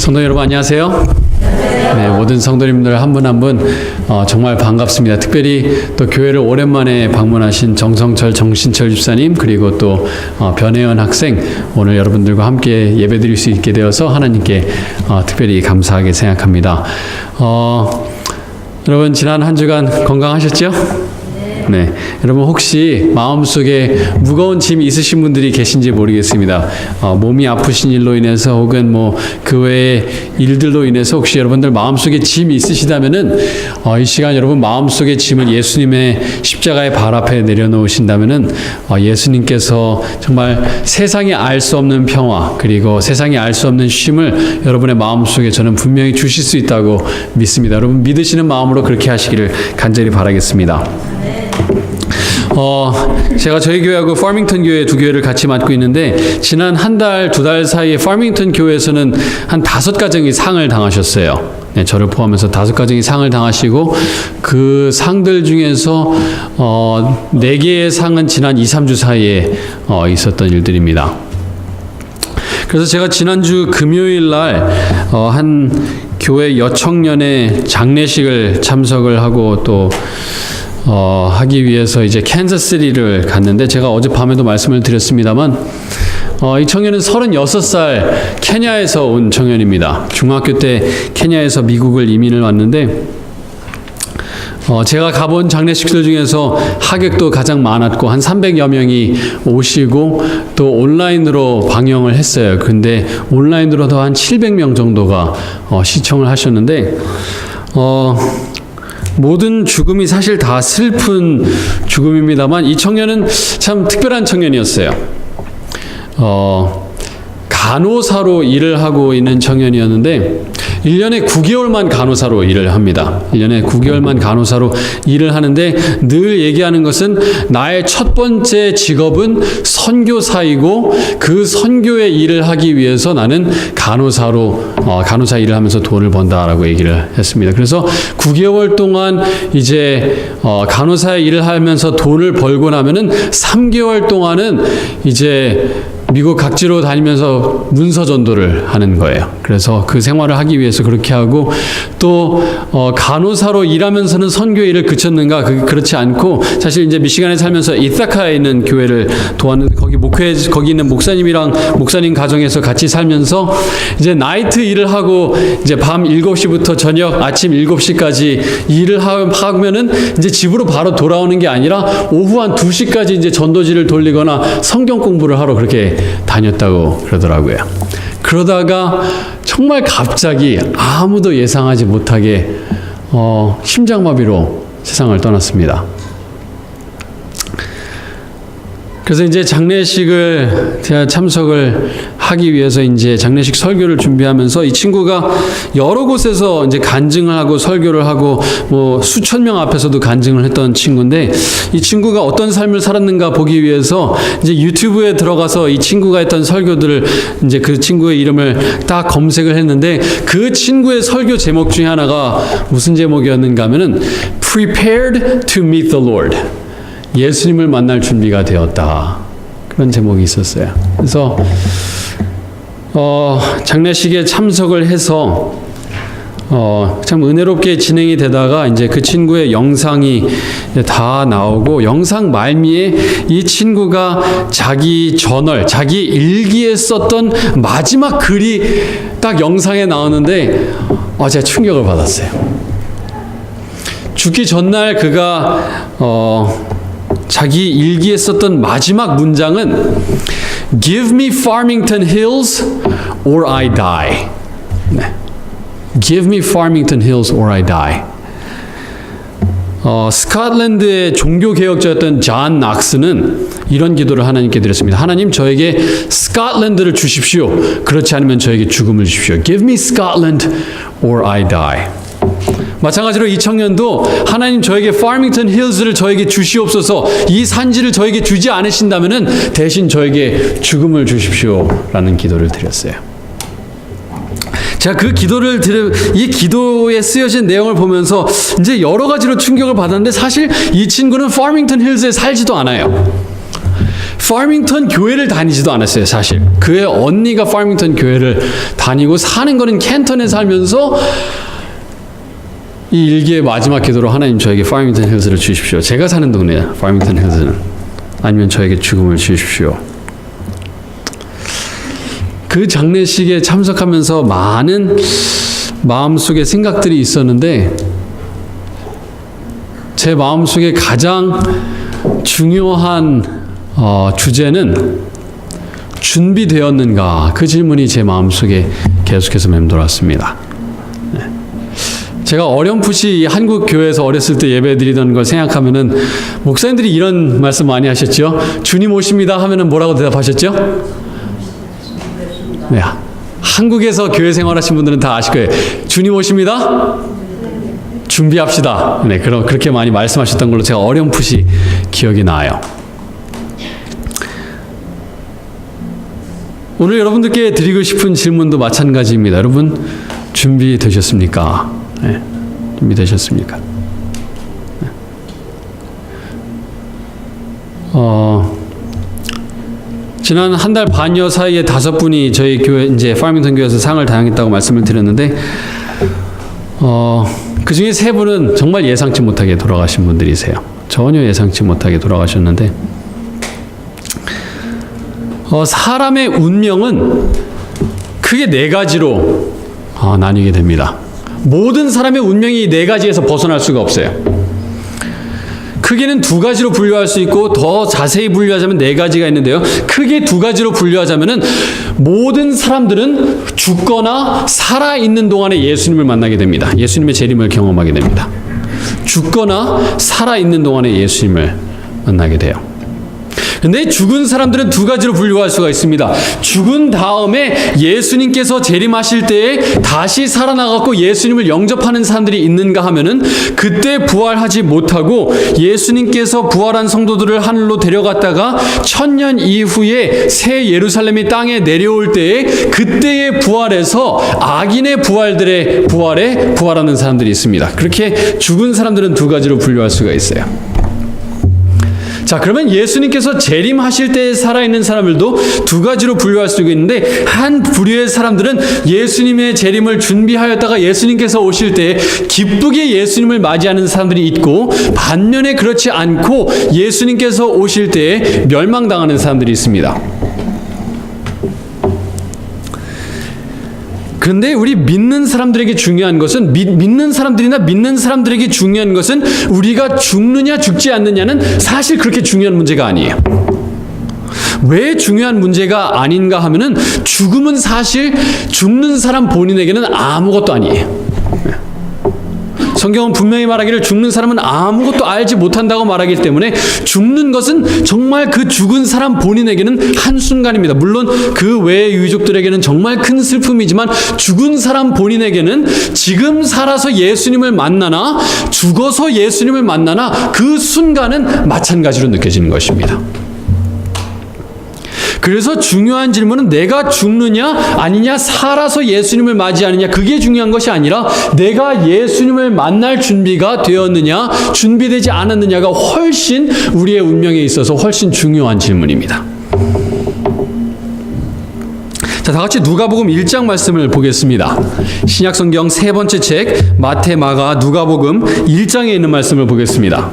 성도 여러분 안녕하세요. 네, 모든 성도님들 한 분 한 분 정말 반갑습니다. 특별히 또 교회를 오랜만에 방문하신 정성철 정신철 집사님 그리고 또 변혜연 학생 오늘 여러분들과 함께 예배드릴 수 있게 되어서 하나님께 특별히 감사하게 생각합니다. 여러분 지난 한 주간 건강하셨죠? 네, 여러분 혹시 마음속에 무거운 짐이 있으신 분들이 계신지 모르겠습니다. 몸이 아프신 일로 인해서 혹은 뭐 그 외의 일들로 인해서 혹시 여러분들 마음속에 짐이 있으시다면은 이 시간 여러분 마음속에 짐을 예수님의 십자가의 발 앞에 내려놓으신다면은 예수님께서 정말 세상이 알 수 없는 평화 그리고 세상이 알 수 없는 쉼을 여러분의 마음속에 저는 분명히 주실 수 있다고 믿습니다. 여러분 믿으시는 마음으로 그렇게 하시기를 간절히 바라겠습니다. 제가 저희 교회하고 파밍턴 교회 두 교회를 같이 맡고 있는데 지난 한 달, 두 달 사이에 파밍턴 교회에서는 한 5가정이 상을 당하셨어요. 네, 저를 포함해서 5가정이 상을 당하시고 그 상들 중에서 4개의 상은 지난 2, 3주 사이에 있었던 일들입니다. 그래서 제가 지난주 금요일 날 한 교회 여청년의 장례식을 참석을 하고 또 하기 위해서 이제 캔자스시티를 갔는데 제가 어젯밤에도 말씀을 드렸습니다만 이 청년은 36살 케냐에서 온 청년입니다. 중학교 때 케냐에서 미국을 이민을 왔는데 제가 가본 장례식들 중에서 하객도 가장 많았고 한 300여 명이 오시고 또 온라인으로 방영을 했어요. 근데 온라인으로도 한 700명 정도가 시청을 하셨는데 모든 죽음이 사실 다 슬픈 죽음입니다만 이 청년은 참 특별한 청년이었어요. 간호사로 일을 하고 있는 청년이었는데 1년에 9개월만 간호사로 일을 합니다. 1년에 9개월만 간호사로 일을 하는데 늘 얘기하는 것은 나의 첫 번째 직업은 선교사이고 그 선교의 일을 하기 위해서 나는 간호사 일을 하면서 돈을 번다라고 얘기를 했습니다. 그래서 9개월 동안 이제 간호사의 일을 하면서 돈을 벌고 나면은 3개월 동안은 이제 미국 각지로 다니면서 문서 전도를 하는 거예요. 그래서 그 생활을 하기 위해서 그렇게 하고 또 간호사로 일하면서는 선교 일을 그쳤는가? 그렇지 않고 사실 이제 미시간에 살면서 이타카에 있는 교회를 도왔는데 거기 있는 목사님 가정에서 같이 살면서 이제 나이트 일을 하고 이제 밤 7시부터 저녁 아침 7시까지 일을 하면은 이제 집으로 바로 돌아오는 게 아니라 오후 한 2시까지 이제 전도지를 돌리거나 성경 공부를 하러 그렇게 다녔다고 그러더라고요. 그러다가 정말 갑자기 아무도 예상하지 못하게 심장마비로 세상을 떠났습니다. 그래서 이제 장례식을 제가 참석을 하기 위해서 이제 장례식 설교를 준비하면서 이 친구가 여러 곳에서 이제 간증을 하고 설교를 하고 뭐 수천 명 앞에서도 간증을 했던 친구인데 이 친구가 어떤 삶을 살았는가 보기 위해서 이제 유튜브에 들어가서 이 친구가 했던 설교들을 이제 그 친구의 이름을 딱 검색을 했는데 그 친구의 설교 제목 중에 하나가 무슨 제목이었는가 하면은 Prepared to meet the Lord. 예수님을 만날 준비가 되었다. 그런 제목이 있었어요. 그래서 장례식에 참석을 해서 참 은혜롭게 진행이 되다가 이제 그 친구의 영상이 다 나오고 영상 말미에 이 친구가 자기 저널, 자기 일기에 썼던 마지막 글이 딱 영상에 나오는데 제가 충격을 받았어요. 죽기 전날 그가 자기 일기에 썼던 마지막 문장은 Give me Farmington Hills or I die. 네. Give me Farmington Hills or I die. 스코틀랜드의 종교개혁자였던 존 낙스는 이런 기도를 하나님께 드렸습니다. 하나님 저에게 스코틀랜드를 주십시오. 그렇지 않으면 저에게 죽음을 주십시오. Give me Scotland or I die. 마찬가지로 이 청년도 하나님 저에게 파밍턴 힐즈를 저에게 주시옵소서 이 산지를 저에게 주지 않으신다면은 대신 저에게 죽음을 주십시오 라는 기도를 드렸어요. 제가 그 이 기도에 쓰여진 내용을 보면서 이제 여러 가지로 충격을 받았는데 사실 이 친구는 파밍턴 힐즈에 살지도 않아요. 파밍턴 교회를 다니지도 않았어요, 사실. 그의 언니가 파밍턴 교회를 다니고 사는 거는 캔턴에 살면서 이 일기의 마지막 기도로 하나님 저에게 파밍턴 힐스를 주십시오. 제가 사는 동네야, 파밍턴 힐스는. 아니면 저에게 죽음을 주십시오. 그 장례식에 참석하면서 많은 마음속에 생각들이 있었는데 제 마음속에 가장 중요한 주제는 준비되었는가? 그 질문이 제 마음속에 계속해서 맴돌았습니다. 제가 어렴풋이 한국 교회에서 어렸을 때 예배 드리던 걸 생각하면은 목사님들이 이런 말씀 많이 하셨죠. 주님 오십니다 하면은 뭐라고 대답하셨죠? 네, 한국에서 교회 생활하신 분들은 다 아실 거예요. 주님 오십니다. 준비합시다. 네, 그렇게 많이 말씀하셨던 걸로 제가 어렴풋이 기억이 나요. 오늘 여러분들께 드리고 싶은 질문도 마찬가지입니다. 여러분 준비되셨습니까? 네, 준비되셨습니까? 네. 지난 한 달 반여 사이에 5분이 저희 교회 이제 파밍턴 교회에서 상을 당했다고 말씀을 드렸는데 그 중에 3분은 정말 예상치 못하게 돌아가신 분들이세요. 전혀 예상치 못하게 돌아가셨는데 사람의 운명은 크게 4가지로 나뉘게 됩니다. 모든 사람의 운명이 4가지에서 벗어날 수가 없어요. 크게는 2가지로 분류할 수 있고 더 자세히 분류하자면 4가지가 있는데요. 크게 2가지로 분류하자면은 모든 사람들은 죽거나 살아있는 동안에 예수님을 만나게 됩니다. 예수님의 재림을 경험하게 됩니다. 죽거나 살아있는 동안에 예수님을 만나게 돼요. 근데 죽은 사람들은 2가지로 분류할 수가 있습니다. 죽은 다음에 예수님께서 재림하실 때에 다시 살아나갖고 예수님을 영접하는 사람들이 있는가 하면은 그때 부활하지 못하고 예수님께서 부활한 성도들을 하늘로 데려갔다가 1000년 이후에 새 예루살렘이 땅에 내려올 때에 그때의 부활에서 악인의 부활들의 부활에 부활하는 사람들이 있습니다. 그렇게 죽은 사람들은 2가지로 분류할 수가 있어요. 자, 그러면 예수님께서 재림하실 때 살아있는 사람들도 2가지로 분류할 수 있는데 한 부류의 사람들은 예수님의 재림을 준비하였다가 예수님께서 오실 때 기쁘게 예수님을 맞이하는 사람들이 있고 반면에 그렇지 않고 예수님께서 오실 때 멸망당하는 사람들이 있습니다. 그런데 우리 믿는 사람들에게 중요한 것은 믿는 사람들에게 중요한 것은 우리가 죽느냐 죽지 않느냐는 사실 그렇게 중요한 문제가 아니에요. 왜 중요한 문제가 아닌가 하면은 죽음은 사실 죽는 사람 본인에게는 아무것도 아니에요. 성경은 분명히 말하기를 죽는 사람은 아무것도 알지 못한다고 말하기 때문에 죽는 것은 정말 그 죽은 사람 본인에게는 한순간입니다. 물론 그 외의 유족들에게는 정말 큰 슬픔이지만 죽은 사람 본인에게는 지금 살아서 예수님을 만나나 죽어서 예수님을 만나나 그 순간은 마찬가지로 느껴지는 것입니다. 그래서 중요한 질문은 내가 죽느냐 아니냐 살아서 예수님을 맞이하느냐 그게 중요한 것이 아니라 내가 예수님을 만날 준비가 되었느냐 준비되지 않았느냐가 훨씬 우리의 운명에 있어서 훨씬 중요한 질문입니다. 자, 다 같이 누가복음 1장 말씀을 보겠습니다. 신약성경 3번째 책 마태, 마가, 누가복음 1장에 있는 말씀을 보겠습니다.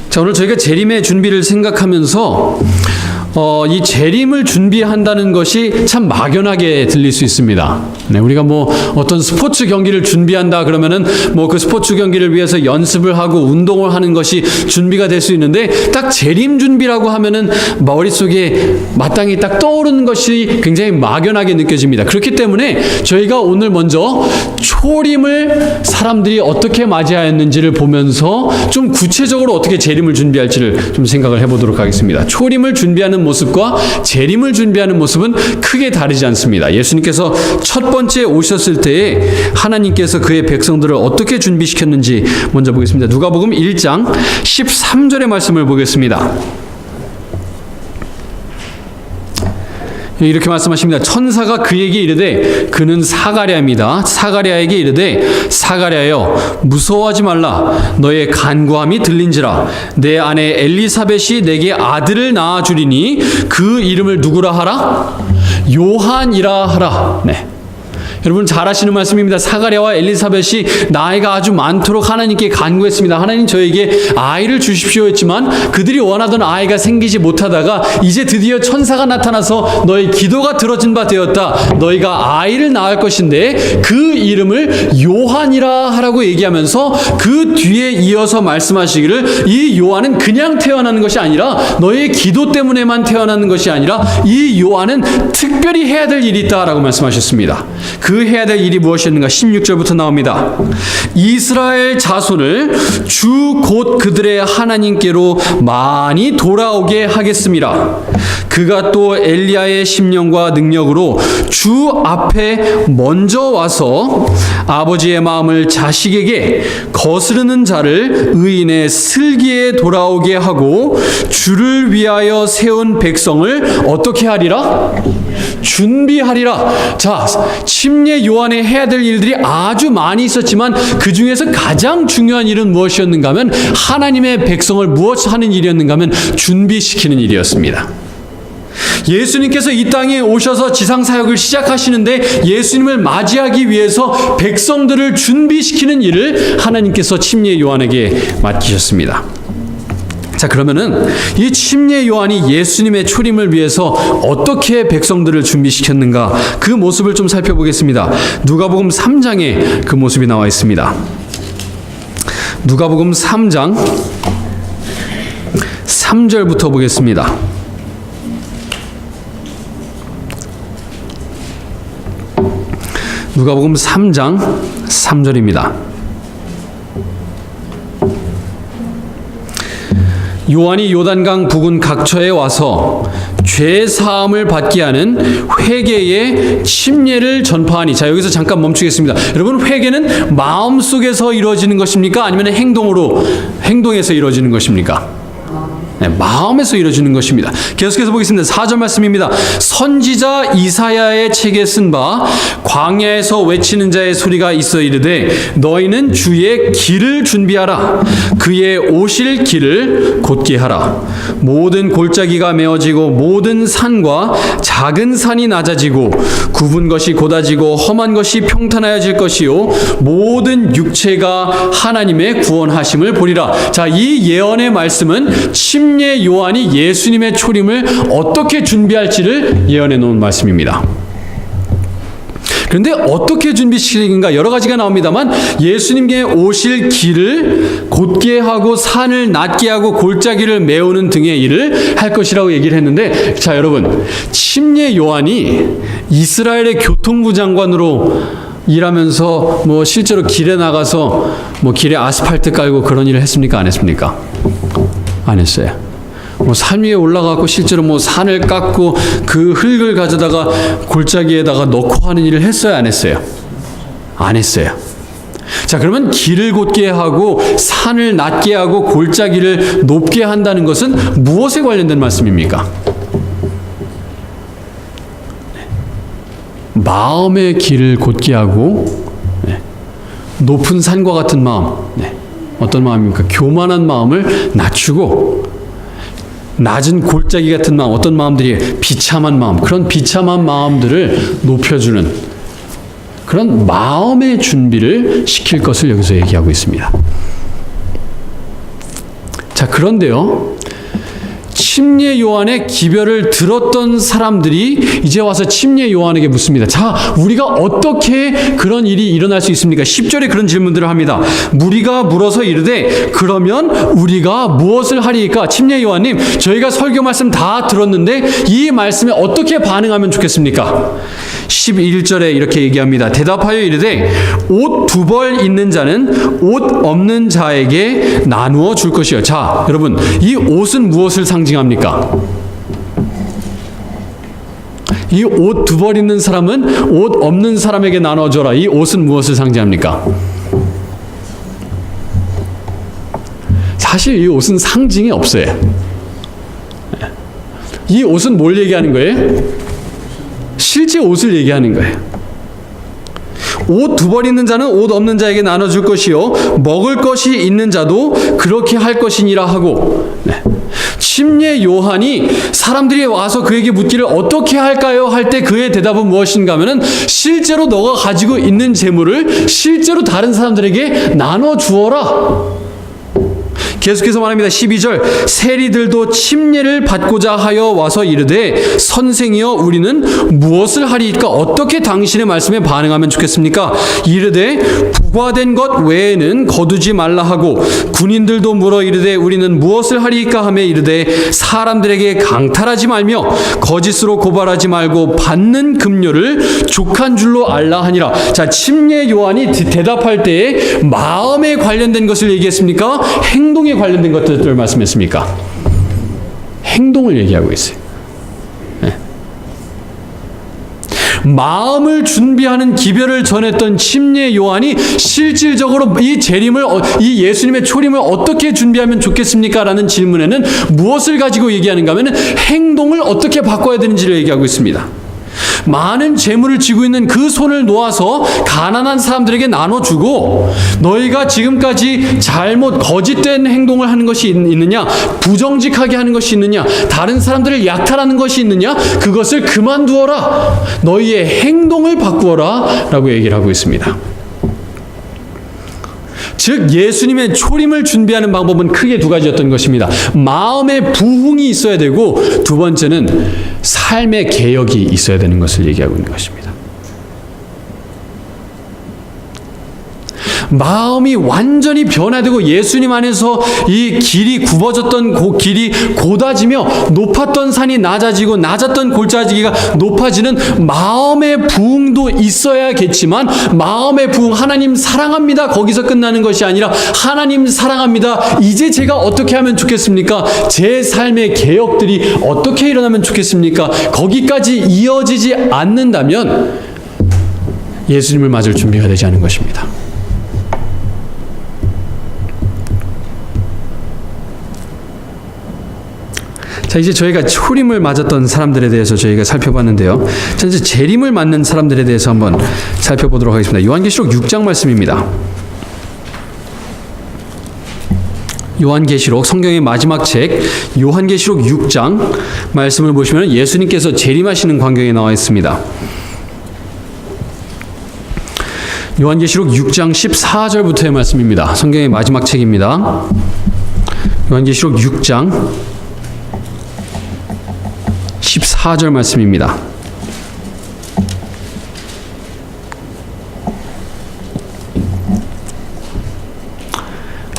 자, 오늘 저희가 재림의 준비를 생각하면서 이 재림을 준비한다는 것이 참 막연하게 들릴 수 있습니다. 네, 우리가 뭐 어떤 스포츠 경기를 준비한다 그러면은 뭐 그 스포츠 경기를 위해서 연습을 하고 운동을 하는 것이 준비가 될 수 있는데 딱 재림 준비라고 하면은 머릿속에 마땅히 딱 떠오르는 것이 굉장히 막연하게 느껴집니다. 그렇기 때문에 저희가 오늘 먼저 초림을 사람들이 어떻게 맞이하였는지를 보면서 좀 구체적으로 어떻게 재림을 준비할지를 좀 생각을 해보도록 하겠습니다. 초림을 준비하는 모습과 재림을 준비하는 모습은 크게 다르지 않습니다. 예수님께서 첫 번째 오셨을 때에 하나님께서 그의 백성들을 어떻게 준비시켰는지 먼저 보겠습니다. 누가복음 1장 13절의 말씀을 보겠습니다. 이렇게 말씀하십니다. 천사가 그에게 이르되, 그는 사가랴입니다. 사가랴에게 이르되, 사가랴여 무서워하지 말라. 너의 간구함이 들린지라. 내 아내 엘리사벳이 내게 아들을 낳아주리니 그 이름을 누구라 하라? 요한이라 하라. 네. 여러분 잘 아시는 말씀입니다. 사가랴와 엘리사벳이 나이가 아주 많도록 하나님께 간구했습니다. 하나님 저에게 아이를 주십시오 했지만 그들이 원하던 아이가 생기지 못하다가 이제 드디어 천사가 나타나서 너의 기도가 들어진 바 되었다. 너희가 아이를 낳을 것인데 그 이름을 요한이라 하라고 얘기하면서 그 뒤에 이어서 말씀하시기를, 이 요한은 그냥 태어나는 것이 아니라 너의 기도 때문에만 태어나는 것이 아니라 이 요한은 특별히 해야 될 일이 있다라고 말씀하셨습니다. 그 해야 될 일이 무엇이었는가? 16절부터 나옵니다. 이스라엘 자손을 주 곧 그들의 하나님께로 많이 돌아오게 하겠습니다. 그가 또 엘리야의 심령과 능력으로 주 앞에 먼저 와서 아버지의 마음을 자식에게, 거스르는 자를 의인의 슬기에 돌아오게 하고 주를 위하여 세운 백성을 어떻게 하리라? 준비하리라. 자, 침례 요한에 해야 될 일들이 아주 많이 있었지만 그 중에서 가장 중요한 일은 무엇이었는가 하면 하나님의 백성을 무엇 하는 일이었는가 하면 준비시키는 일이었습니다. 예수님께서 이 땅에 오셔서 지상사역을 시작하시는데 예수님을 맞이하기 위해서 백성들을 준비시키는 일을 하나님께서 침례 요한에게 맡기셨습니다. 자, 그러면은 이 침례 요한이 예수님의 초림을 위해서 어떻게 백성들을 준비시켰는가, 그 모습을 좀 살펴보겠습니다. 누가복음 3장에 그 모습이 나와 있습니다. 누가복음 3장 3절부터 보겠습니다. 누가복음 3장 3절입니다. 요한이 요단강 부근 각처에 와서 죄 사함을 받게 하는 회개의 침례를 전파하니. 자, 여기서 잠깐 멈추겠습니다. 여러분, 회개는 마음속에서 이루어지는 것입니까? 아니면 행동에서 이루어지는 것입니까? 네, 마음에서 이루어지는 것입니다. 계속해서 보겠습니다. 4절 말씀입니다. 선지자 이사야의 책에 쓴 바 광야에서 외치는 자의 소리가 있어 이르되, 너희는 주의 길을 준비하라. 그의 오실 길을 곧게 하라. 모든 골짜기가 메어지고 모든 산과 작은 산이 낮아지고 굽은 것이 곧아지고 험한 것이 평탄하여질 것이요 모든 육체가 하나님의 구원하심을 보리라. 자, 이 예언의 말씀은 침례 요한이 예수님의 초림을 어떻게 준비할지를 예언해 놓은 말씀입니다. 그런데 어떻게 준비시키는가 여러 가지가 나옵니다만, 예수님께 오실 길을 곧게 하고 산을 낮게 하고 골짜기를 메우는 등의 일을 할 것이라고 얘기를 했는데, 자, 여러분, 침례 요한이 이스라엘의 교통부 장관으로 일하면서 뭐 실제로 길에 나가서 뭐 길에 아스팔트 깔고 그런 일을 했습니까? 안 했습니까? 안 했어요. 뭐 산 위에 올라가고 실제로 뭐 산을 깎고 그 흙을 가져다가 골짜기에다가 넣고 하는 일을 했어요? 안 했어요? 안 했어요. 자, 그러면 길을 곧게 하고 산을 낮게 하고 골짜기를 높게 한다는 것은 무엇에 관련된 말씀입니까? 마음의 길을 곧게 하고 높은 산과 같은 마음, 어떤 마음입니까? 교만한 마음을 낮추고 낮은 골짜기 같은 마음, 어떤 마음들이 비참한 마음, 그런 비참한 마음들을 높여주는 그런 마음의 준비를 시킬 것을 여기서 얘기하고 있습니다. 자, 그런데요, 침례 요한의 기별을 들었던 사람들이 이제 와서 침례 요한에게 묻습니다. 자, 우리가 어떻게 그런 일이 일어날 수 있습니까? 10절에 그런 질문들을 합니다. 무리가 물어서 이르되, 그러면 우리가 무엇을 하리이까? 침례 요한님, 저희가 설교 말씀 다 들었는데 이 말씀에 어떻게 반응하면 좋겠습니까? 11절에 이렇게 얘기합니다. 대답하여 이르되, 옷 2벌 있는 자는 옷 없는 자에게 나누어 줄 것이요. 자, 여러분, 이 옷은 무엇을 상징합니까? 이 옷 2벌 있는 사람은 옷 없는 사람에게 나눠줘라. 이 옷은 무엇을 상징합니까? 사실 이 옷은 상징이 없어요. 이 옷은 뭘 얘기하는 거예요? 실제 옷을 얘기하는 거예요. 옷 두 벌 있는 자는 옷 없는 자에게 나눠줄 것이요 먹을 것이 있는 자도 그렇게 할 것이니라 하고, 침례 요한이 사람들이 와서 그에게 묻기를 어떻게 할까요? 할 때 그의 대답은 무엇인가 하면은 실제로 너가 가지고 있는 재물을 실제로 다른 사람들에게 나눠 주어라. 계속해서 말합니다. 12절 세리들도 침례를 받고자 하여 와서 이르되 선생이여 우리는 무엇을 하리이까? 어떻게 당신의 말씀에 반응하면 좋겠습니까? 이르되 부과된 것 외에는 거두지 말라 하고, 군인들도 물어 이르되 우리는 무엇을 하리이까 하며 이르되 사람들에게 강탈하지 말며 거짓으로 고발하지 말고 받는 급료를 족한 줄로 알라 하니라. 자, 침례 요한이 대답할 때에 마음에 관련된 것을 얘기했습니까? 행동에 관련된 것들을 말씀했습니까? 행동을 얘기하고 있어요. 마음을 준비하는 기별을 전했던 침례 요한이 실질적으로 이 재림을, 이 예수님의 초림을 어떻게 준비하면 좋겠습니까? 라는 질문에는 무엇을 가지고 얘기하는가 하면 행동을 어떻게 바꿔야 되는지를 얘기하고 있습니다. 많은 재물을 쥐고 있는 그 손을 놓아서 가난한 사람들에게 나눠주고, 너희가 지금까지 잘못 거짓된 행동을 하는 것이 있느냐, 부정직하게 하는 것이 있느냐, 다른 사람들을 약탈하는 것이 있느냐, 그것을 그만두어라, 너희의 행동을 바꾸어라 라고 얘기를 하고 있습니다. 즉 예수님의 초림을 준비하는 방법은 크게 두 가지였던 것입니다. 마음의 부흥이 있어야 되고, 두 번째는 삶의 개혁이 있어야 되는 것을 얘기하고 있는 것입니다. 마음이 완전히 변화되고 예수님 안에서 이 길이 굽어졌던 길이 곧아지며 높았던 산이 낮아지고 낮았던 골짜기가 높아지는 마음의 부흥도 있어야겠지만, 마음의 부흥, 하나님 사랑합니다, 거기서 끝나는 것이 아니라 하나님 사랑합니다, 이제 제가 어떻게 하면 좋겠습니까? 제 삶의 개혁들이 어떻게 일어나면 좋겠습니까? 거기까지 이어지지 않는다면 예수님을 맞을 준비가 되지 않은 것입니다. 자, 이제 저희가 초림을 맞았던 사람들에 대해서 저희가 살펴봤는데요. 자, 이제 재림을 맞는 사람들에 대해서 한번 살펴보도록 하겠습니다. 요한계시록 6장 말씀입니다. 요한계시록, 성경의 마지막 책 요한계시록 6장 말씀을 보시면 예수님께서 재림하시는 광경에 나와 있습니다. 요한계시록 6장 14절부터의 말씀입니다. 성경의 마지막 책입니다. 요한계시록 6장 14절 말씀입니다.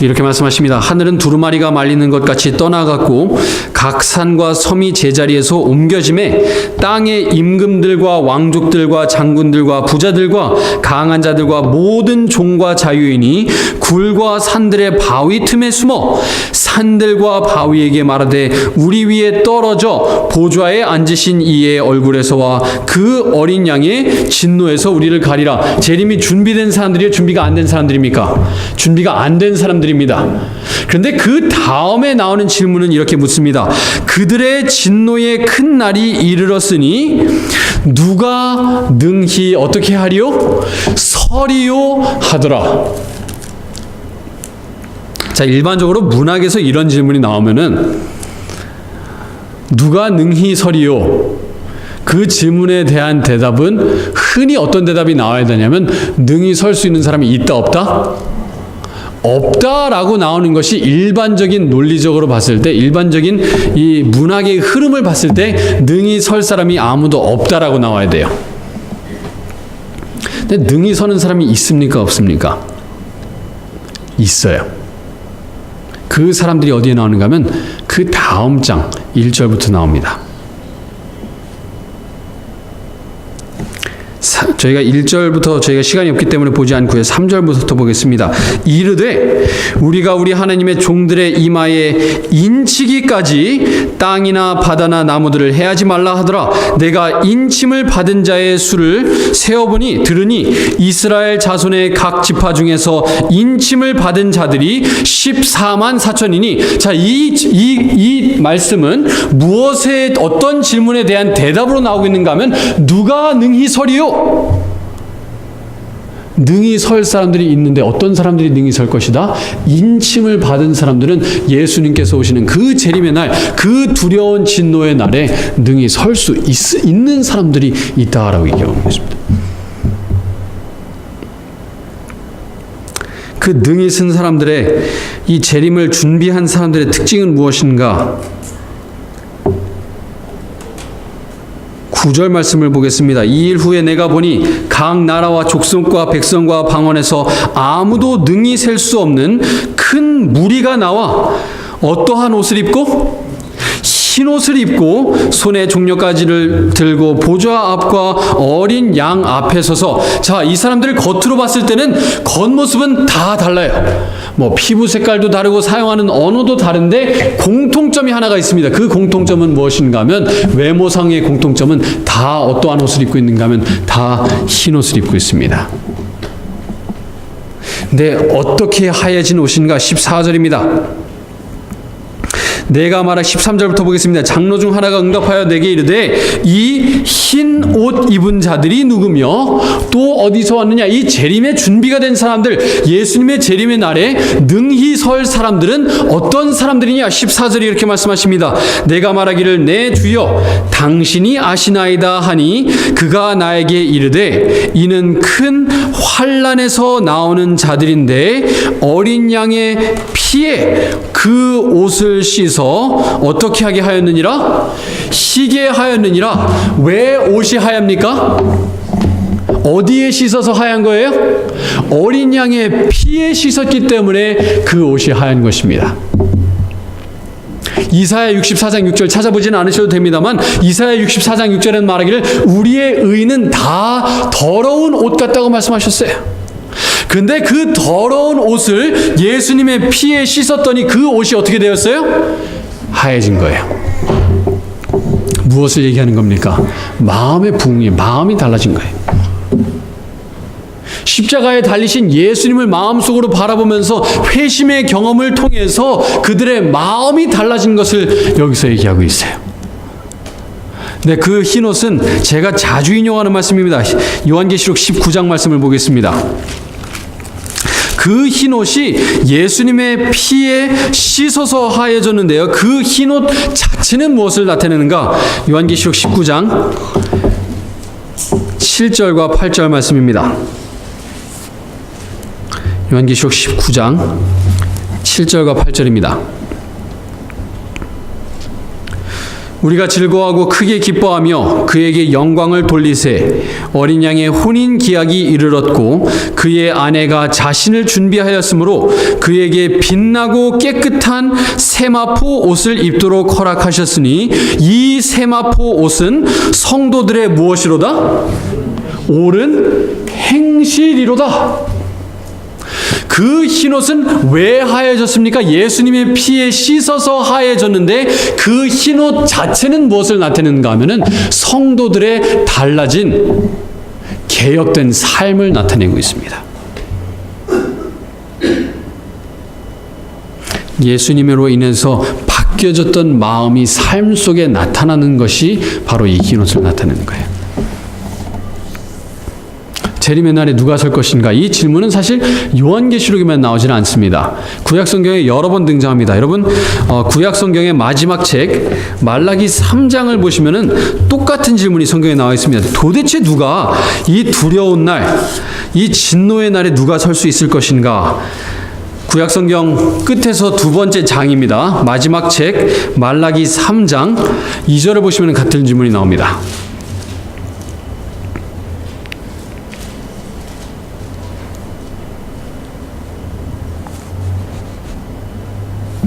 이렇게 말씀하십니다. 하늘은 두루마리가 말리는 것 같이 떠나갔고 각 산과 섬이 제자리에서 옮겨짐에 땅의 임금들과 왕족들과 장군들과 부자들과 강한 자들과 모든 종과 자유인이 굴과 산들의 바위 틈에 숨어 산들과 바위에게 말하되 우리 위에 떨어져 보좌에 앉으신 이의 얼굴에서와 그 어린 양의 진노에서 우리를 가리라. 재림이 준비된 사람들이에요? 준비가 안 된 사람들입니까? 준비가 안 된 사람들입니다. 그런데 그 다음에 나오는 질문은 이렇게 묻습니다. 그들의 진노의 큰 날이 이르렀으니 누가 능히 어떻게 하리요? 서리요 하더라. 자, 일반적으로 문학에서 이런 질문이 나오면은 누가 능히 서리요? 그 질문에 대한 대답은 흔히 어떤 대답이 나와야 되냐면 능히 설 수 있는 사람이 있다 없다? 없다라고 나오는 것이 일반적인 논리적으로 봤을 때, 일반적인 이 문학의 흐름을 봤을 때 능히 설 사람이 아무도 없다라고 나와야 돼요. 근데 능히 서는 사람이 있습니까? 없습니까? 있어요. 그 사람들이 어디에 나오는가 하면 그 다음 장 1절부터 나옵니다. 저희가 1절부터 저희가 시간이 없기 때문에 보지 않고요. 3절부터 보겠습니다. 이르되 우리가 우리 하나님의 종들의 이마에 인치기까지 땅이나 바다나 나무들을 해하지 말라 하더라. 내가 인침을 받은 자의 수를 세어보니 들으니 이스라엘 자손의 각 지파 중에서 인침을 받은 자들이 14만 4천이니. 자, 이 말씀은 무엇에 어떤 질문에 대한 대답으로 나오고 있는가 하면 누가 능히 서리요? 능히 설 사람들이 있는데 어떤 사람들이 능히 설 것이다? 인침을 받은 사람들은 예수님께서 오시는 그 재림의 날, 그 두려운 진노의 날에 능히 설 수 있는 사람들이 있다라고 얘기하고 있습니다. 그 능히 쓴 사람들의 이 재림을 준비한 사람들의 특징은 무엇인가? 9절 말씀을 보겠습니다. 이 일 후에 내가 보니 각 나라와 족속과 백성과 방언에서 아무도 능히 셀 수 없는 큰 무리가 나와 어떠한 옷을 입고 흰 옷을 입고 손에 종려가지를 들고 보좌 앞과 어린 양 앞에 서서, 자, 이 사람들을 겉으로 봤을 때는 겉모습은 다 달라요. 뭐 피부 색깔도 다르고 사용하는 언어도 다른데 공통점이 하나가 있습니다. 그 공통점은 무엇인가 하면, 외모상의 공통점은 다 어떠한 옷을 입고 있는가 하면 다 흰 옷을 입고 있습니다. 근데 어떻게 하얘진 옷인가? 14절입니다. 내가 말한 13절부터 보겠습니다. 장로 중 하나가 응답하여 내게 이르되 이 흰 옷 입은 자들이 누구며 또 어디서 왔느냐? 이 재림의 준비가 된 사람들, 예수님의 재림의 날에 능히 설 사람들은 어떤 사람들이냐? 14절이 이렇게 말씀하십니다. 내가 말하기를 내 주여 당신이 아시나이다 하니 그가 나에게 이르되 이는 큰 환난에서 나오는 자들인데 어린 양의 피에 그 옷을 씻어 어떻게 하게 하였느니라? 희게 하였느니라. 왜 옷이 하얗습니까? 어디에 씻어서 하얀 거예요? 어린 양의 피에 씻었기 때문에 그 옷이 하얀 것입니다. 이사야 64장 6절 찾아보지는 않으셔도 됩니다만, 이사야 64장 6절에는 말하기를 우리의 의는 다 더러운 옷 같다고 말씀하셨어요. 근데 그 더러운 옷을 예수님의 피에 씻었더니 그 옷이 어떻게 되었어요? 하얘진 거예요. 무엇을 얘기하는 겁니까? 마음의 부흥이, 마음이 달라진 거예요. 십자가에 달리신 예수님을 마음속으로 바라보면서 회심의 경험을 통해서 그들의 마음이 달라진 것을 여기서 얘기하고 있어요. 네, 그 흰옷은 제가 자주 인용하는 말씀입니다. 요한계시록 19장 말씀을 보겠습니다. 그 흰옷이 예수님의 피에 씻어서 하얘졌는데요. 그 흰옷 자체는 무엇을 나타내는가? 요한계시록 19장 7절과 8절 말씀입니다. 요한계시록 19장 7절과 8절입니다. 우리가 즐거워하고 크게 기뻐하며 그에게 영광을 돌리세. 어린 양의 혼인 기약이 이르렀고 그의 아내가 자신을 준비하였으므로 그에게 빛나고 깨끗한 세마포 옷을 입도록 허락하셨으니 이 세마포 옷은 성도들의 무엇이로다? 옳은 행실이로다. 그 흰옷은 왜 하얘졌습니까? 예수님의 피에 씻어서 하얘졌는데 그 흰옷 자체는 무엇을 나타내는가 하면은 성도들의 달라진 개혁된 삶을 나타내고 있습니다. 예수님으로 인해서 바뀌어졌던 마음이 삶 속에 나타나는 것이 바로 이 흰옷을 나타내는 거예요. 재림의 날에 누가 설 것인가? 이 질문은 사실 요한계시록에만 나오지는 않습니다. 구약성경에 여러 번 등장합니다. 여러분, 구약성경의 마지막 책 말라기 3장을 보시면은 똑같은 질문이 성경에 나와 있습니다. 도대체 누가 이 두려운 날, 이 진노의 날에 누가 설 수 있을 것인가? 구약성경 끝에서 두 번째 장입니다. 마지막 책 말라기 3장 2절을 보시면 같은 질문이 나옵니다.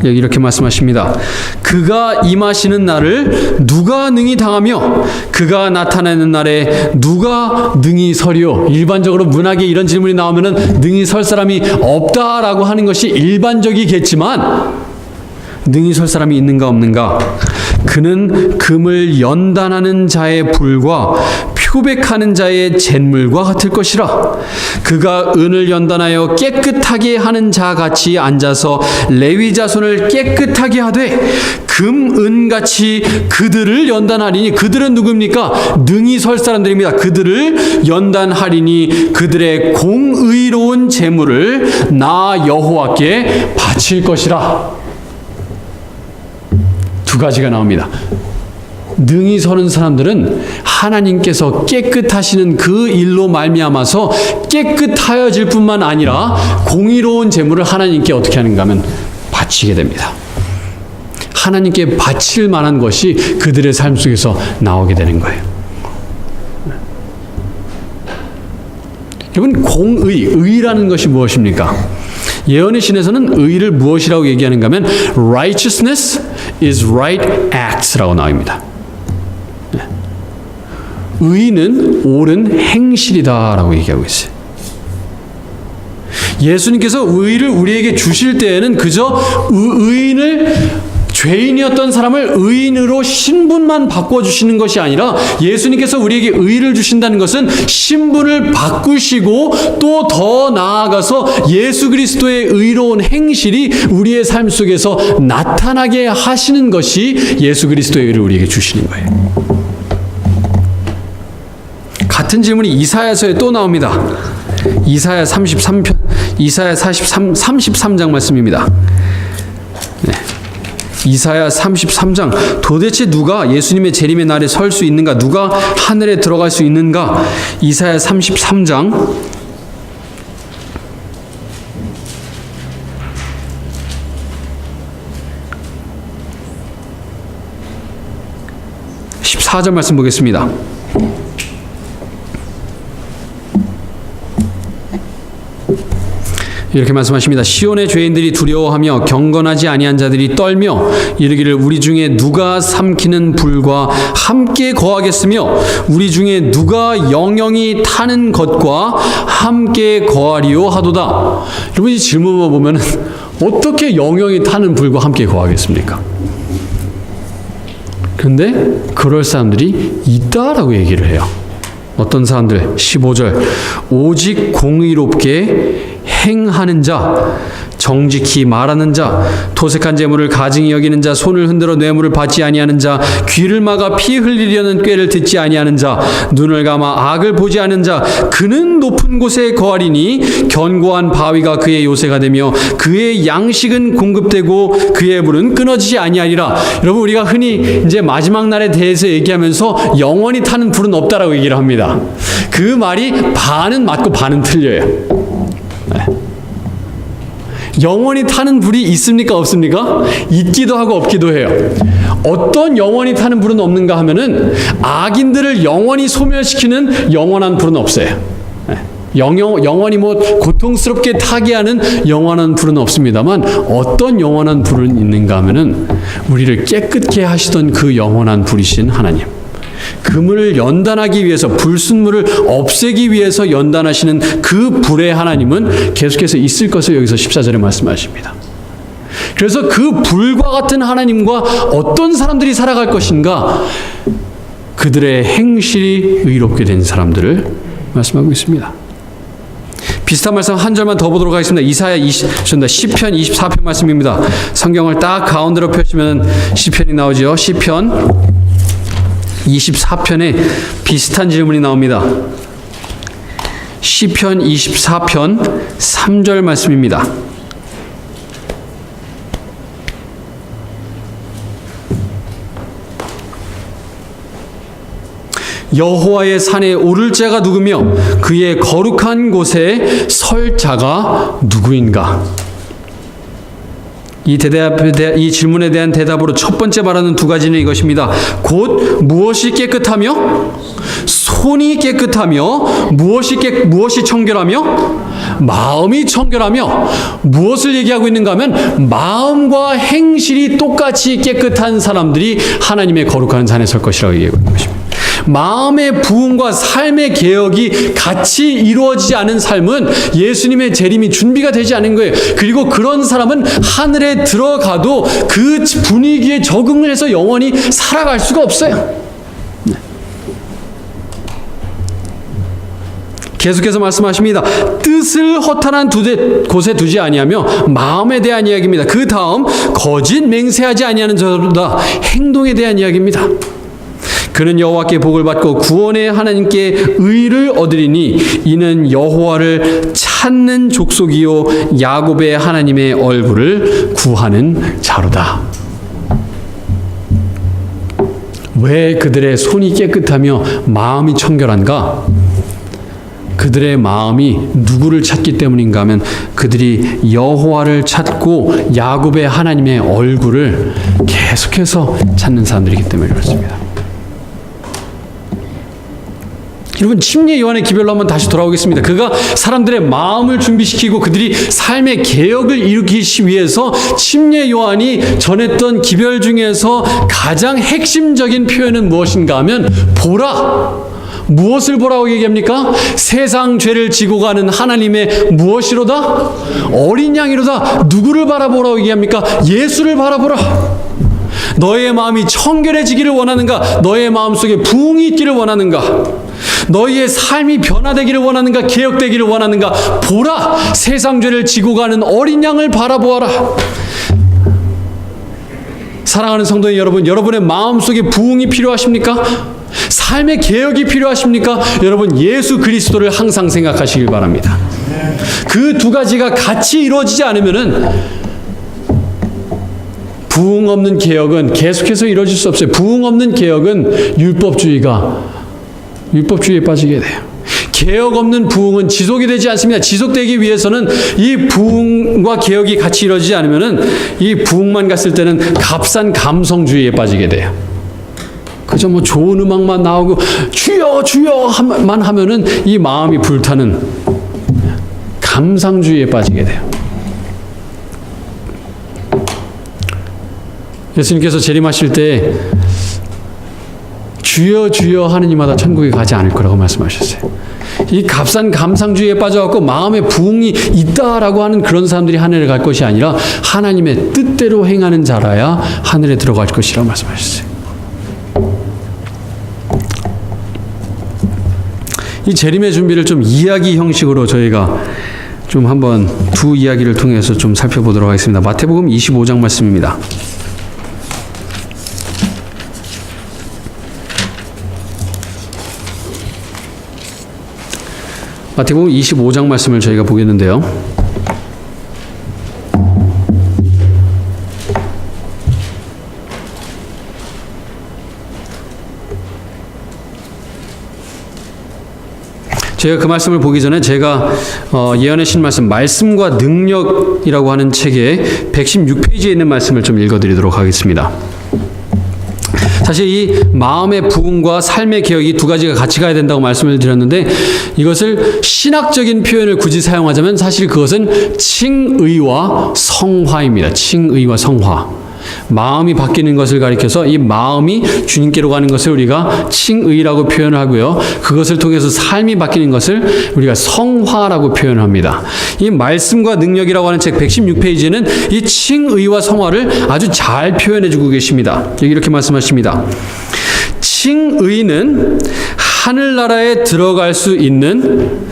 여기 이렇게 말씀하십니다. 그가 임하시는 날을 누가 능히 당하며 그가 나타나는 날에 누가 능히 서리요? 일반적으로 문학에 이런 질문이 나오면은 능히 설 사람이 없다라고 하는 것이 일반적이겠지만 능히 설 사람이 있는가 없는가? 그는 금을 연단하는 자의 불과 표백하는 자의 잿물과 같을 것이라. 그가 은을 연단하여 깨끗하게 하는 자 같이 앉아서 레위 자손을 깨끗하게 하되 금, 은같이 그들을 연단하리니. 그들은 누굽니까? 능히 설 사람들입니다. 그들을 연단하리니 그들의 공의로운 제물을 나 여호와께 바칠 것이라. 두 가지가 나옵니다. 능히 서는 사람들은 하나님께서 깨끗하시는 그 일로 말미암아서 깨끗하여질 뿐만 아니라 공의로운 제물을 하나님께 어떻게 하는가 하면 바치게 됩니다. 하나님께 바칠 만한 것이 그들의 삶 속에서 나오게 되는 거예요. 여러분, 의라는 것이 무엇입니까? 예언의 신에서는 의를 무엇이라고 얘기하는가 하면 righteousness is right acts라고 나옵니다. 의는 옳은 행실이다라고 얘기하고 있어요. 예수님께서 의를 우리에게 주실 때에는 그저 죄인이었던 사람을 의인으로 신분만 바꿔주시는 것이 아니라 예수님께서 우리에게 의를 주신다는 것은 신분을 바꾸시고 또 더 나아가서 예수 그리스도의 의로운 행실이 우리의 삶 속에서 나타나게 하시는 것이 예수 그리스도의 의를 우리에게 주시는 거예요. 같은 질문이 이사야서에 또 나옵니다. 이사야 33장 말씀입니다. 네. 이사야 33장. 도대체 누가 예수님의 재림의 날에 설 수 있는가? 누가 하늘에 들어갈 수 있는가? 이사야 33장 14절 말씀 보겠습니다. 이렇게 말씀하십니다. 시온의 죄인들이 두려워하며 경건하지 아니한 자들이 떨며 이르기를 우리 중에 누가 삼키는 불과 함께 거하겠으며 우리 중에 누가 영영이 타는 것과 함께 거하리요 하도다. 여러분, 이 질문만 보면 어떻게 영영이 타는 불과 함께 거하겠습니까? 그런데 그럴 사람들이 있다라고 얘기를 해요. 어떤 사람들? 15절. 오직 공의롭게 행하는 자, 정직히 말하는 자, 토색한 재물을 가증히 여기는 자, 손을 흔들어 뇌물을 받지 아니하는 자, 귀를 막아 피 흘리려는 꾀를 듣지 아니하는 자, 눈을 감아 악을 보지 않는 자, 그는 높은 곳에 거하리니 견고한 바위가 그의 요새가 되며 그의 양식은 공급되고 그의 물은 끊어지지 아니하리라. 여러분, 우리가 흔히 이제 마지막 날에 대해서 얘기하면서 영원히 타는 불은 없다라고 얘기를 합니다. 그 말이 반은 맞고 반은 틀려요. 네. 영원히 타는 불이 있습니까? 없습니까? 있기도 하고 없기도 해요. 어떤 영원히 타는 불은 없는가 하면은 악인들을 영원히 소멸시키는 영원한 불은 없어요. 네. 영원히 고통스럽게 타게 하는 영원한 불은 없습니다만 어떤 영원한 불은 있는가 하면은 우리를 깨끗게 하시던 그 영원한 불이신 하나님. 금을 연단하기 위해서, 불순물을 없애기 위해서 연단하시는 그 불의 하나님은 계속해서 있을 것을 여기서 14절에 말씀하십니다. 그래서 그 불과 같은 하나님과 어떤 사람들이 살아갈 것인가? 그들의 행실이 의롭게 된 사람들을 말씀하고 있습니다. 비슷한 말씀 한 절만 더 보도록 하겠습니다. 시편 24편 말씀입니다. 성경을 딱 가운데로 펴시면 시편이 나오죠. 시편 24편에 비슷한 질문이 나옵니다. 시편 24편 3절 말씀입니다. 여호와의 산에 오를 자가 누구며 그의 거룩한 곳에 설 자가 누구인가? 이 질문에 대한 대답으로 첫 번째 말하는 두 가지는 이것입니다. 곧 무엇이 깨끗하며 손이 깨끗하며 무엇이 청결하며 마음이 청결하며 무엇을 얘기하고 있는가 하면 마음과 행실이 똑같이 깨끗한 사람들이 하나님의 거룩한 산에 설 것이라고 얘기하고 있는 것입니다. 마음의 부흥과 삶의 개혁이 같이 이루어지지 않은 삶은 예수님의 재림이 준비가 되지 않은 거예요. 그리고 그런 사람은 하늘에 들어가도 그 분위기에 적응을 해서 영원히 살아갈 수가 없어요. 계속해서 말씀하십니다. 뜻을 허탄한 곳에 두지 아니하며 마음에 대한 이야기입니다. 그 다음 거짓 맹세하지 아니하는 자보다 행동에 대한 이야기입니다. 그는 여호와께 복을 받고 구원의 하나님께 의를 얻으리니 이는 여호와를 찾는 족속이요 야곱의 하나님의 얼굴을 구하는 자로다. 왜 그들의 손이 깨끗하며 마음이 청결한가? 그들의 마음이 누구를 찾기 때문인가 하면 그들이 여호와를 찾고 야곱의 하나님의 얼굴을 계속해서 찾는 사람들이기 때문에 그렇습니다. 여러분, 침례 요한의 기별로 한번 다시 돌아오겠습니다. 그가 사람들의 마음을 준비시키고 그들이 삶의 개혁을 일으키기 위해서 침례 요한이 전했던 기별 중에서 가장 핵심적인 표현은 무엇인가 하면 보라. 무엇을 보라고 얘기합니까? 세상 죄를 지고 가는 하나님의 무엇이로다? 어린 양이로다. 누구를 바라보라고 얘기합니까? 예수를 바라보라. 너의 마음이 청결해지기를 원하는가? 너의 마음속에 부흥이 있기를 원하는가? 너희의 삶이 변화되기를 원하는가? 개혁되기를 원하는가? 보라! 세상 죄를 지고 가는 어린 양을 바라보아라. 사랑하는 성도님 여러분, 여러분의 마음속에 부흥이 필요하십니까? 삶의 개혁이 필요하십니까? 여러분, 예수 그리스도를 항상 생각하시길 바랍니다. 그 두 가지가 같이 이루어지지 않으면은 부흥 없는 개혁은 계속해서 이루어질 수 없어요. 부흥 없는 개혁은 율법주의에 빠지게 돼요. 개혁 없는 부흥은 지속이 되지 않습니다. 지속되기 위해서는 이 부흥과 개혁이 같이 이루어지지 않으면은 이 부흥만 갔을 때는 값싼 감성주의에 빠지게 돼요. 그저 뭐 좋은 음악만 나오고 주여 주여만 하면은 이 마음이 불타는 감상주의에 빠지게 돼요. 예수님께서 재림하실 때 주여 주여 하는 이마다 천국에 가지 않을 거라고 말씀하셨어요. 이 값싼 감상주의에 빠져갖고 마음에 부흥이 있다라고 하는 그런 사람들이 하늘에 갈 것이 아니라 하나님의 뜻대로 행하는 자라야 하늘에 들어갈 것이라고 말씀하셨어요. 이 재림의 준비를 좀 이야기 형식으로 저희가 좀 한번 두 이야기를 통해서 좀 살펴보도록 하겠습니다. 마태복음 25장 말씀입니다. 마태복음 25장 말씀을 저희가 보겠는데요. 제가 그 말씀을 보기 전에 제가 예언의 신 말씀과 능력이라고 하는 책의 116페이지에 있는 말씀을 좀 읽어드리도록 하겠습니다. 사실 이 마음의 부흥과 삶의 개혁이 두 가지가 같이 가야 된다고 말씀을 드렸는데 이것을 신학적인 표현을 굳이 사용하자면 사실 그것은 칭의와 성화입니다. 칭의와 성화. 마음이 바뀌는 것을 가리켜서 이 마음이 주님께로 가는 것을 우리가 칭의라고 표현을 하고요. 그것을 통해서 삶이 바뀌는 것을 우리가 성화라고 표현합니다. 이 말씀과 능력이라고 하는 책 116페이지에는 이 칭의와 성화를 아주 잘 표현해 주고 계십니다. 여기 이렇게 말씀하십니다. 칭의는 하늘나라에 들어갈 수 있는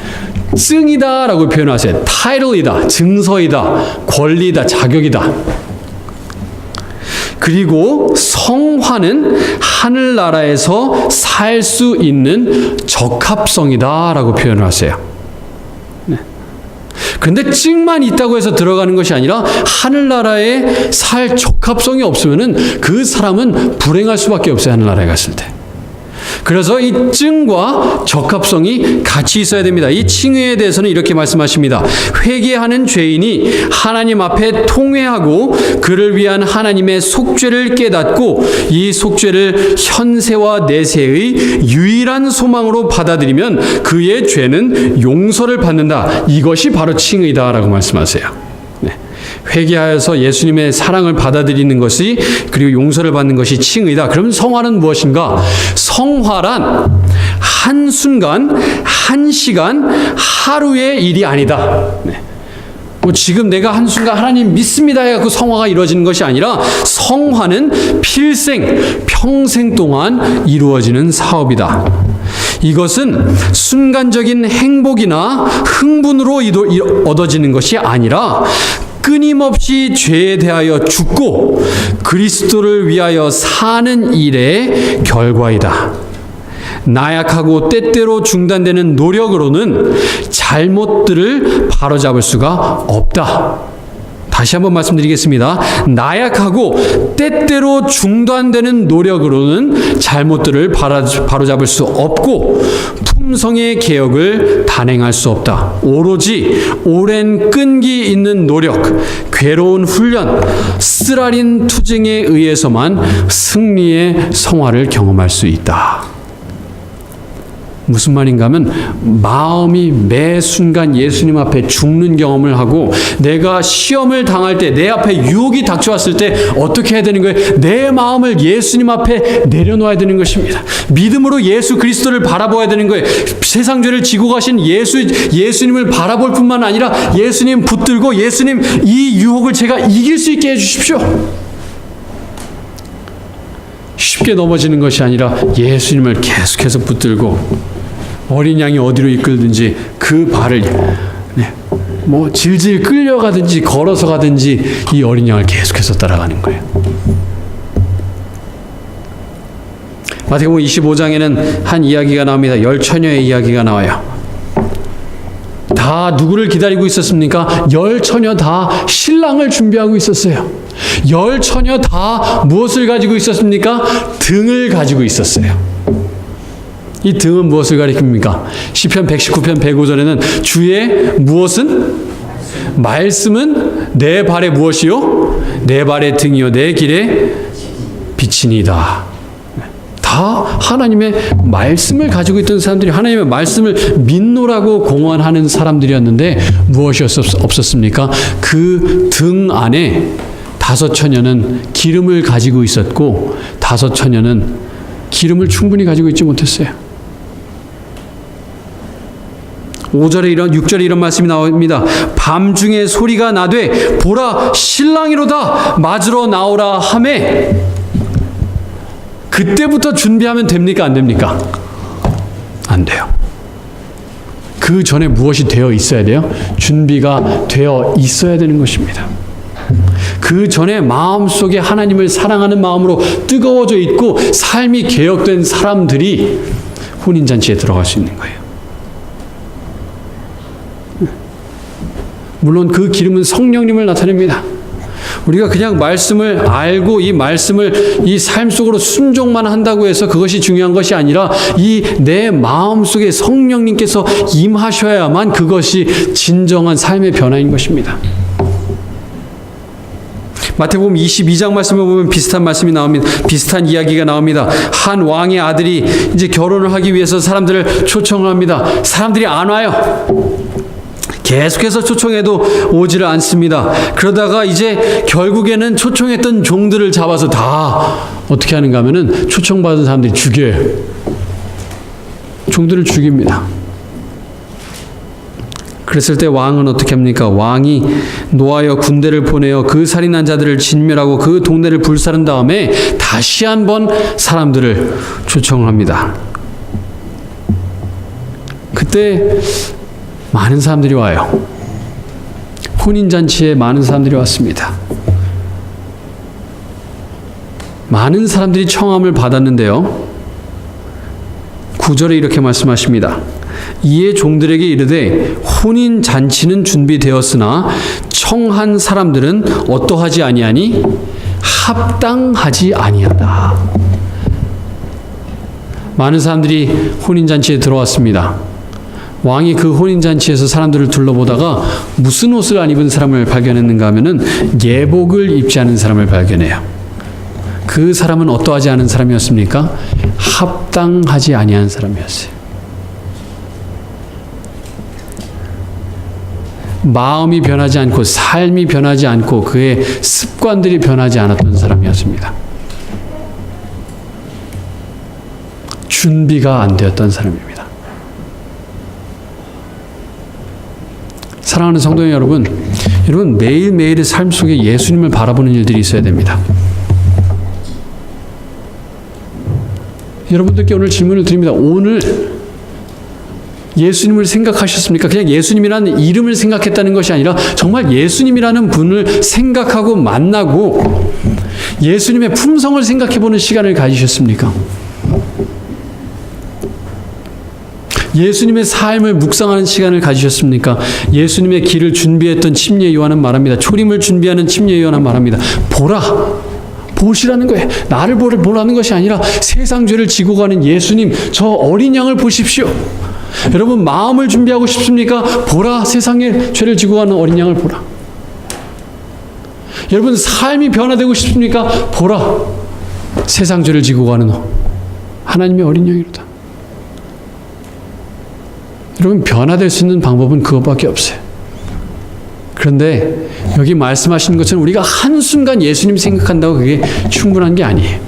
증이다 라고 표현하세요. 타이틀이다, 증서이다, 권리다, 자격이다. 그리고 성화는 하늘나라에서 살 수 있는 적합성이다 라고 표현을 하세요. 그런데 증만 있다고 해서 들어가는 것이 아니라 하늘나라에 살 적합성이 없으면은 그 사람은 불행할 수밖에 없어요. 하늘나라에 갔을 때. 그래서 이 증과 적합성이 같이 있어야 됩니다. 이 칭의에 대해서는 이렇게 말씀하십니다. 회개하는 죄인이 하나님 앞에 통회하고 그를 위한 하나님의 속죄를 깨닫고 이 속죄를 현세와 내세의 유일한 소망으로 받아들이면 그의 죄는 용서를 받는다. 이것이 바로 칭의다라고 말씀하세요. 네. 회개하여서 예수님의 사랑을 받아들이는 것이, 그리고 용서를 받는 것이 칭의다. 그럼 성화는 무엇인가? 성화란 한순간, 한시간, 하루의 일이 아니다. 뭐 지금 내가 한순간 하나님 믿습니다 해갖고 성화가 이루어지는 것이 아니라, 성화는 필생, 평생 동안 이루어지는 사업이다. 이것은 순간적인 행복이나 흥분으로 얻어지는 것이 아니라 끊임없이 죄에 대하여 죽고 그리스도를 위하여 사는 일의 결과이다. 나약하고 때때로 중단되는 노력으로는 잘못들을 바로잡을 수가 없다. 다시 한번 말씀드리겠습니다. 나약하고 때때로 중단되는 노력으로는 잘못들을 바로잡을 수 없고 품성의 개혁을 단행할 수 없다. 오로지 오랜 끈기 있는 노력, 괴로운 훈련, 쓰라린 투쟁에 의해서만 승리의 성화를 경험할 수 있다. 무슨 말인가 하면, 마음이 매 순간 예수님 앞에 죽는 경험을 하고, 내가 시험을 당할 때, 내 앞에 유혹이 닥쳐왔을 때 어떻게 해야 되는 거예요? 내 마음을 예수님 앞에 내려놓아야 되는 것입니다. 믿음으로 예수 그리스도를 바라봐야 되는 거예요. 세상 죄를 지고 가신 예수님을 바라볼 뿐만 아니라, 예수님 붙들고, 예수님 이 유혹을 제가 이길 수 있게 해주십시오. 쉽게 넘어지는 것이 아니라 예수님을 계속해서 붙들고, 어린 양이 어디로 이끌든지 그 발을 뭐 질질 끌려가든지 걸어서 가든지 이 어린 양을 계속해서 따라가는 거예요. 마태복음 25장에는 한 이야기가 나옵니다. 10처녀의 이야기가 나와요. 다 누구를 기다리고 있었습니까? 10처녀 다 신랑을 준비하고 있었어요. 10처녀 다 무엇을 가지고 있었습니까? 등을 가지고 있었어요. 이 등은 무엇을 가리킵니까? 시편 119편 105절에는 주의 무엇은? 말씀은 내 발의 무엇이요? 내 발의 등이요 내 길의 빛이니이다. 다 하나님의 말씀을 가지고 있던 사람들이, 하나님의 말씀을 믿노라고 공언하는 사람들이었는데 무엇이 없었습니까? 그 등 안에 5처녀는 기름을 가지고 있었고 5처녀는 기름을 충분히 가지고 있지 못했어요. 6절에 이런 말씀이 나옵니다. 밤중에 소리가 나되 보라 신랑이로다 맞으러 나오라 하매, 그때부터 준비하면 됩니까? 안 됩니까? 안 돼요. 그 전에 무엇이 되어 있어야 돼요? 준비가 되어 있어야 되는 것입니다. 그 전에 마음속에 하나님을 사랑하는 마음으로 뜨거워져 있고 삶이 개혁된 사람들이 혼인잔치에 들어갈 수 있는 거예요. 물론 그 기름은 성령님을 나타냅니다. 우리가 그냥 말씀을 알고 이 말씀을 이 삶 속으로 순종만 한다고 해서 그것이 중요한 것이 아니라, 이 내 마음속에 성령님께서 임하셔야만 그것이 진정한 삶의 변화인 것입니다. 마태복음 22장 말씀을 보면 비슷한 말씀이 나옵니다. 비슷한 이야기가 나옵니다. 한 왕의 아들이 이제 결혼을 하기 위해서 사람들을 초청을 합니다. 사람들이 안 와요. 계속해서 초청해도 오지를 않습니다. 그러다가 이제 결국에는 초청했던 종들을 잡아서 다 어떻게 하는가 하면은 초청받은 사람들이 죽여요. 종들을 죽입니다. 그랬을 때 왕은 어떻게 합니까? 왕이 노하여 군대를 보내어 그 살인한 자들을 진멸하고 그 동네를 불사른 다음에 다시 한번 사람들을 초청을 합니다. 그때 많은 사람들이 와요. 혼인잔치에 많은 사람들이 왔습니다. 많은 사람들이 청함을 받았는데요. 9절에 이렇게 말씀하십니다. 이에 종들에게 이르되 혼인잔치는 준비되었으나 청한 사람들은 어떠하지 아니하니? 합당하지 아니하다. 많은 사람들이 혼인잔치에 들어왔습니다. 왕이 그 혼인잔치에서 사람들을 둘러보다가 무슨 옷을 안 입은 사람을 발견했는가 하면은 예복을 입지 않은 사람을 발견해요. 그 사람은 어떠하지 않은 사람이었습니까? 합당하지 아니한 사람이었어요. 마음이 변하지 않고 삶이 변하지 않고 그의 습관들이 변하지 않았던 사람이었습니다. 준비가 안 되었던 사람입니다. 사랑하는 성도 여러분, 매일매일의 삶 속에 예수님을 바라보는 일들이 있어야 됩니다. 여러분들께 오늘 질문을 드립니다. 오늘 예수님을 생각하셨습니까? 그냥 예수님이라는 이름을 생각했다는 것이 아니라 정말 예수님이라는 분을 생각하고 만나고 예수님의 품성을 생각해보는 시간을 가지셨습니까? 예수님의 삶을 묵상하는 시간을 가지셨습니까? 예수님의 길을 준비했던 침례 요한은 말합니다. 초림을 준비하는 침례 요한은 말합니다. 보라! 보시라는 거예요. 나를 보라는 것이 아니라 세상 죄를 지고 가는 예수님, 저 어린 양을 보십시오. 여러분 마음을 준비하고 싶습니까? 보라, 세상의 죄를 지고 가는 어린 양을 보라. 여러분 삶이 변화되고 싶습니까? 보라, 세상 죄를 지고 가는 하나님의 어린 양이로다. 여러분 변화될 수 있는 방법은 그것밖에 없어요. 그런데 여기 말씀하시는 것처럼 우리가 한순간 예수님 생각한다고 그게 충분한 게 아니에요.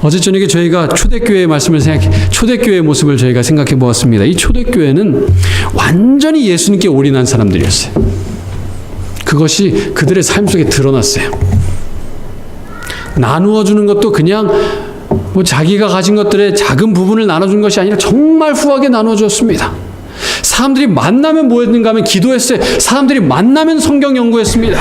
어제 저녁에 저희가 초대교회의 초대교회의 모습을 저희가 생각해 보았습니다. 이 초대교회는 완전히 예수님께 올인한 사람들이었어요. 그것이 그들의 삶 속에 드러났어요. 나누어 주는 것도 그냥 자기가 가진 것들의 작은 부분을 나눠준 것이 아니라 정말 후하게 나눠 주었습니다. 사람들이 만나면 뭐 했는가 하면 기도했어요. 사람들이 만나면 성경 연구했습니다.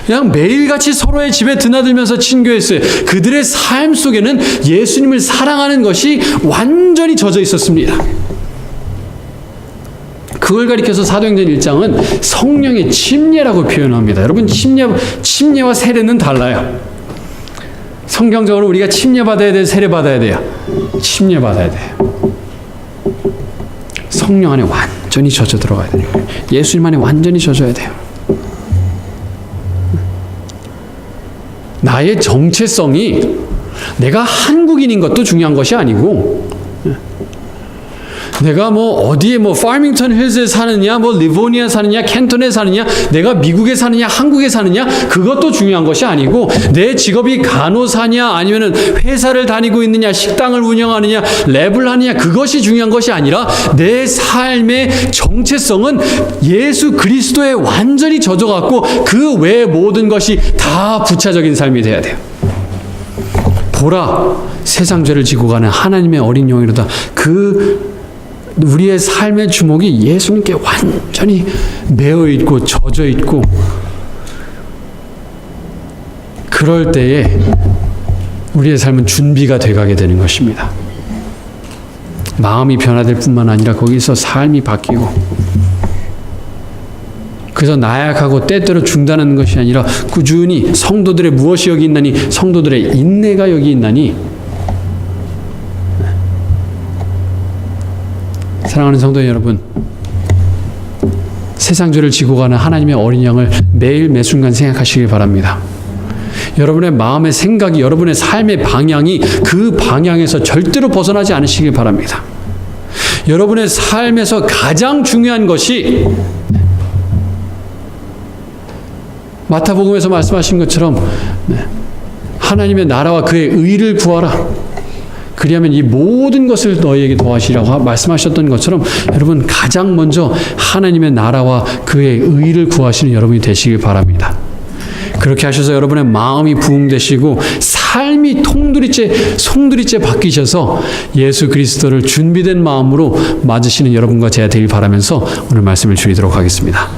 그냥 매일같이 서로의 집에 드나들면서 친교했어요. 그들의 삶 속에는 예수님을 사랑하는 것이 완전히 젖어 있었습니다. 그걸 가리켜서 사도행전 1장은 성령의 침례라고 표현합니다. 여러분 침례와 세례는 달라요. 성경적으로 우리가 침례받아야 돼요? 세례받아야 돼요? 침례받아야 돼요. 성령 안에 완전히 젖어 들어가야 돼요. 예수님 안에 완전히 젖어야 돼요. 나의 정체성이 내가 한국인인 것도 중요한 것이 아니고 내가 어디에 파밍턴 힐즈에 사느냐, 리보니아 사느냐, 캔턴에 사느냐, 내가 미국에 사느냐, 한국에 사느냐, 그것도 중요한 것이 아니고 내 직업이 간호사냐, 아니면은 회사를 다니고 있느냐, 식당을 운영하느냐, 랩을 하느냐, 그것이 중요한 것이 아니라 내 삶의 정체성은 예수 그리스도에 완전히 젖어갖고 그 외의 모든 것이 다 부차적인 삶이 돼야 돼요. 보라, 세상 죄를 지고 가는 하나님의 어린 영이로다. 우리의 삶의 주목이 예수님께 완전히 매어 있고 젖어 있고, 그럴 때에 우리의 삶은 준비가 돼가게 되는 것입니다. 마음이 변화될 뿐만 아니라 거기서 삶이 바뀌고, 그래서 나약하고 때때로 중단하는 것이 아니라 꾸준히 성도들의 무엇이 여기 있나니, 성도들의 인내가 여기 있나니. 사랑하는 성도 여러분, 세상 죄를 지고 가는 하나님의 어린 양을 매일 매순간 생각하시길 바랍니다. 여러분의 마음의 생각이, 여러분의 삶의 방향이 그 방향에서 절대로 벗어나지 않으시길 바랍니다. 여러분의 삶에서 가장 중요한 것이 마태복음에서 말씀하신 것처럼 하나님의 나라와 그의 의를 구하라. 그리하면 이 모든 것을 너희에게 더하시라고 말씀하셨던 것처럼 여러분 가장 먼저 하나님의 나라와 그의 의를 구하시는 여러분이 되시길 바랍니다. 그렇게 하셔서 여러분의 마음이 부흥되시고 삶이 송두리째 바뀌셔서 예수 그리스도를 준비된 마음으로 맞으시는 여러분과 제가 되길 바라면서 오늘 말씀을 줄이도록 하겠습니다.